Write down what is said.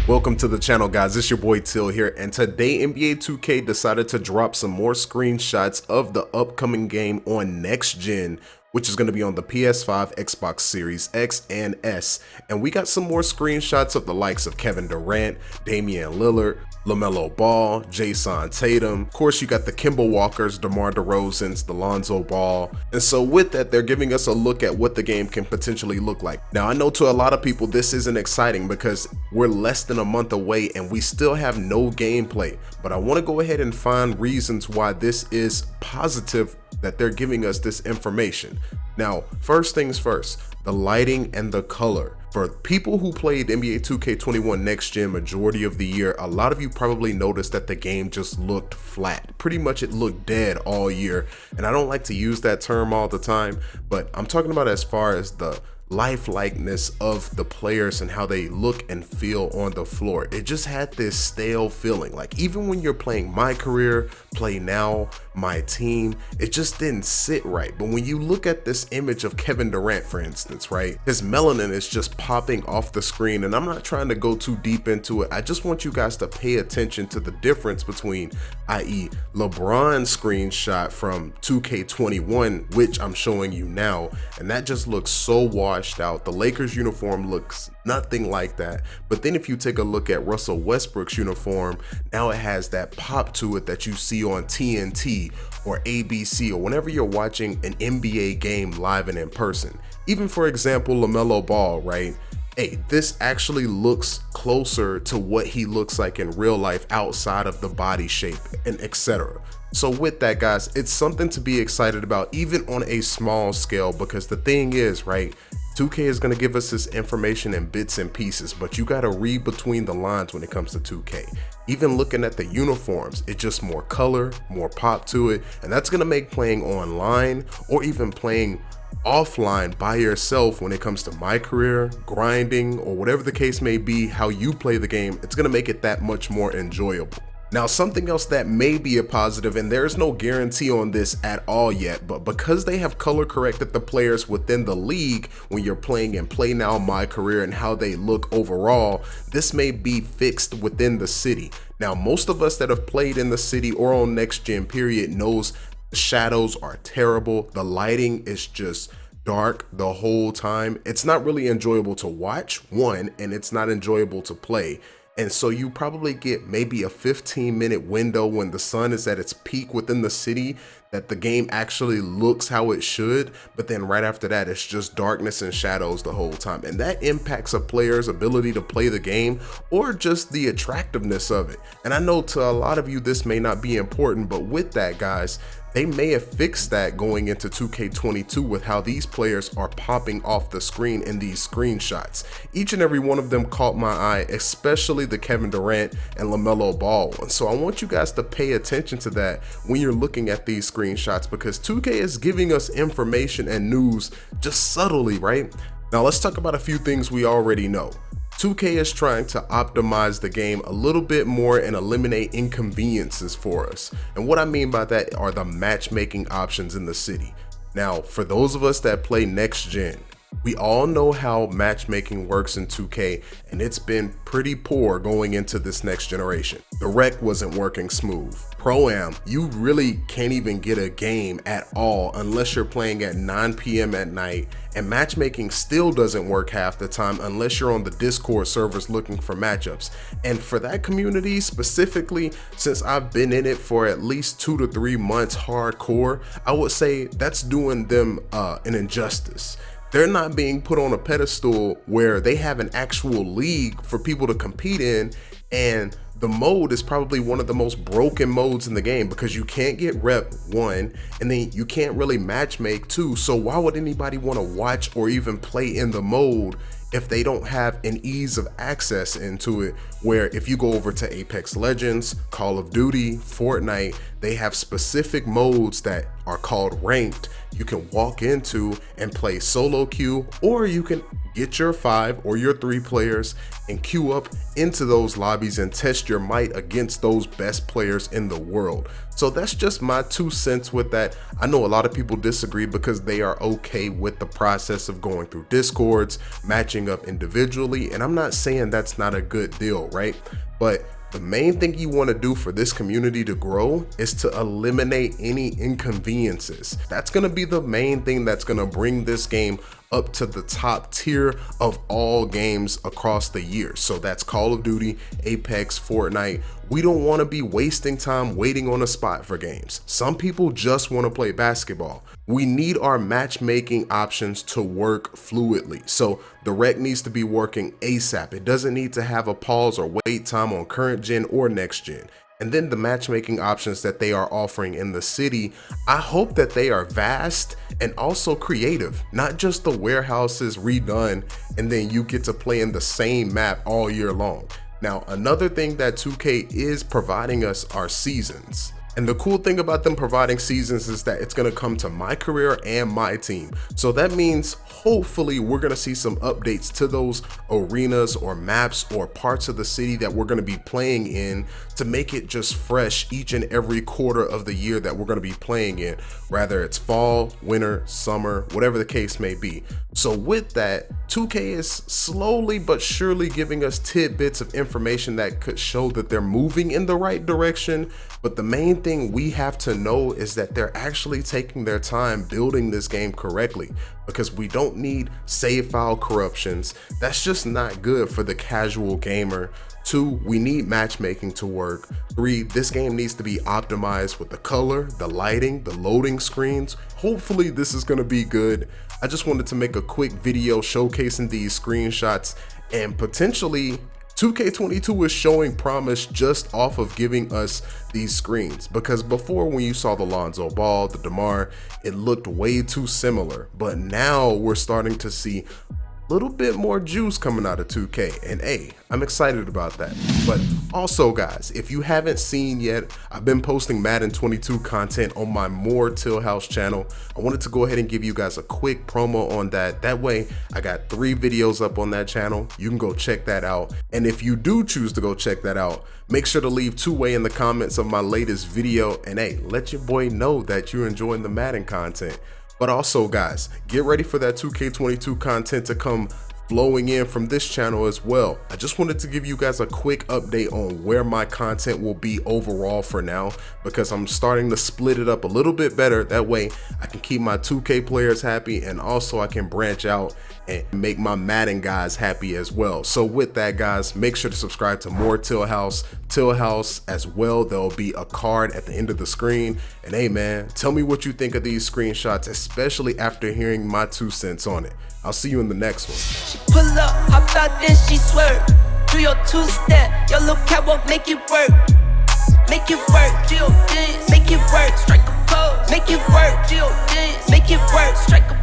Welcome to the channel, guys. It's your boy Till here, and today NBA 2K decided to drop some more screenshots of the upcoming game on next gen, which is going to be on the PS5, Xbox Series X and S. And we got some more screenshots of the likes of Kevin Durant, Damian Lillard, LaMelo Ball, Jason Tatum. Of course, you got the Kemba Walkers, DeMar DeRozans, the Lonzo Ball. And so with that, they're giving us a look at what the game can potentially look like. Now, I know to a lot of people this isn't exciting because we're less than a month away and we still have no gameplay. But I want to go ahead and find reasons why this is positive that they're giving us this information. Now, first things first, the lighting and the color. For people who played NBA 2K21 Next Gen majority of the year, a lot of you probably noticed that the game just looked flat. Pretty much it looked dead all year. And I don't like to use that term all the time, but I'm talking about as far as the lifelikeness of the players and how they look and feel on the floor. It just had this stale feeling. Like even when you're playing My Career, Play Now, My Team, it just didn't sit right. But when you look at this image of Kevin Durant, for instance, right, his melanin is just popping off the screen. And I'm not trying to go too deep into it. I just want you guys to pay attention to the difference between, i.e. LeBron's screenshot from 2K21, which I'm showing you now, and that just looks so washed out. The Lakers uniform looks nothing like that. But then if you take a look at Russell Westbrook's uniform, now it has that pop to it that you see on TNT or ABC or whenever you're watching an NBA game live and in person. Even for example, LaMelo Ball, right? Hey, this actually looks closer to what he looks like in real life outside of the body shape and etc. So with that, guys, it's something to be excited about even on a small scale, because the thing is, right, 2K is going to give us this information in bits and pieces, but you got to read between the lines when it comes to 2K. Even looking at the uniforms, it's just more color, more pop to it, and that's going to make playing online or even playing offline by yourself when it comes to My Career, grinding, or whatever the case may be, how you play the game, it's going to make it that much more enjoyable. Now, something else that may be a positive, and there's no guarantee on this at all yet, but because they have color corrected the players within the league when you're playing in Play Now, My Career, and how they look overall, this may be fixed within the city. Now, most of us that have played in the city or on next gen period knows the shadows are terrible. The lighting is just dark the whole time. It's not really enjoyable to watch, one, and it's not enjoyable to play. And so you probably get maybe a 15-minute window when the sun is at its peak within the city that the game actually looks how it should, but then right after that it's just darkness and shadows the whole time, and that impacts a player's ability to play the game or just the attractiveness of it. And I know to a lot of you this may not be important, but with that, guys, they may have fixed that going into 2K22 with how these players are popping off the screen in these screenshots. Each and every one of them caught my eye, especially the Kevin Durant and LaMelo Ball one. So I want you guys to pay attention to that when you're looking at these screenshots, because 2K is giving us information and news just subtly, right? Now let's talk about a few things we already know. 2K is trying to optimize the game a little bit more and eliminate inconveniences for us. And what I mean by that are the matchmaking options in the city. Now, for those of us that play next gen, we all know how matchmaking works in 2K, and it's been pretty poor going into this next generation. The rec wasn't working smooth. Pro-Am, you really can't even get a game at all unless you're playing at 9 p.m. at night, and matchmaking still doesn't work half the time unless you're on the Discord servers looking for matchups. And for that community specifically, since I've been in it for at least 2 to 3 months hardcore, I would say that's doing them an injustice. They're not being put on a pedestal where they have an actual league for people to compete in, and the mode is probably one of the most broken modes in the game because you can't get rep, one, and then you can't really matchmake, two. So why would anybody want to watch or even play in the mode if they don't have an ease of access into it, where if you go over to Apex Legends, Call of Duty, Fortnite, they have specific modes that are called ranked you can walk into and play solo queue, or you can get your 5 or your 3 players and queue up into those lobbies and test your might against those best players in the world. So that's just my 2 cents with that. I know a lot of people disagree because they are okay with the process of going through discords, matching up individually, and I'm not saying that's not a good deal, right? But the main thing you want to do for this community to grow is to eliminate any inconveniences. That's going to be the main thing that's going to bring this game up to the top tier of all games across the year. So that's Call of Duty, Apex, Fortnite. We don't want to be wasting time waiting on a spot for games. Some people just want to play basketball. We need our matchmaking options to work fluidly. So the rec needs to be working ASAP. It doesn't need to have a pause or wait time on current gen or next gen. And then the matchmaking options that they are offering in the city, I hope that they are vast and also creative, not just the warehouses redone and then you get to play in the same map all year long. Now, another thing that 2K is providing us are seasons. And the cool thing about them providing seasons is that it's going to come to my career and my team. So that means hopefully we're going to see some updates to those arenas or maps or parts of the city that we're going to be playing in to make it just fresh each and every quarter of the year that we're going to be playing in, whether it's fall, winter, summer, whatever the case may be. So with that, 2K is slowly but surely giving us tidbits of information that could show that they're moving in the right direction. But the main thing we have to know is that they're actually taking their time building this game correctly, because we don't need save file corruptions. That's just not good for the casual gamer. 2, we need matchmaking to work. 3, this game needs to be optimized with the color, the lighting, the loading screens. Hopefully this is going to be good. I just wanted to make a quick video showcasing these screenshots, and potentially 2K22 is showing promise just off of giving us these screens, because before, when you saw the Lonzo Ball, the DeMar, it looked way too similar, but now we're starting to see a little bit more juice coming out of 2K, and hey, I'm excited about that. But also guys, if you haven't seen yet, I've been posting Madden 22 content on my More TILLHOUSE channel. I wanted to go ahead and give you guys a quick promo on that. That way I got 3 videos up on that channel. You can go check that out. And if you do choose to go check that out, make sure to leave 2-way in the comments of my latest video, and hey, let your boy know that you're enjoying the Madden content. But also guys, get ready for that 2K22 content to come flowing in from this channel as well. I just wanted to give you guys a quick update on where my content will be overall for now, because I'm starting to split it up a little bit better. That way I can keep my 2K players happy, and also I can branch out and make my Madden guys happy as well. So with that guys, make sure to subscribe to More TILLHOUSE as well. There'll be a card at the end of the screen. And hey man, tell me what you think of these screenshots, especially after hearing my 2 cents on it. I'll see you in the next one. She pull up, hop out, then she swerve. Do your 2-step, your little catwalk, make it work. Make it work, Jill dance, make it work. Strike a pose, make it work, Jill dance, make it work. Strike a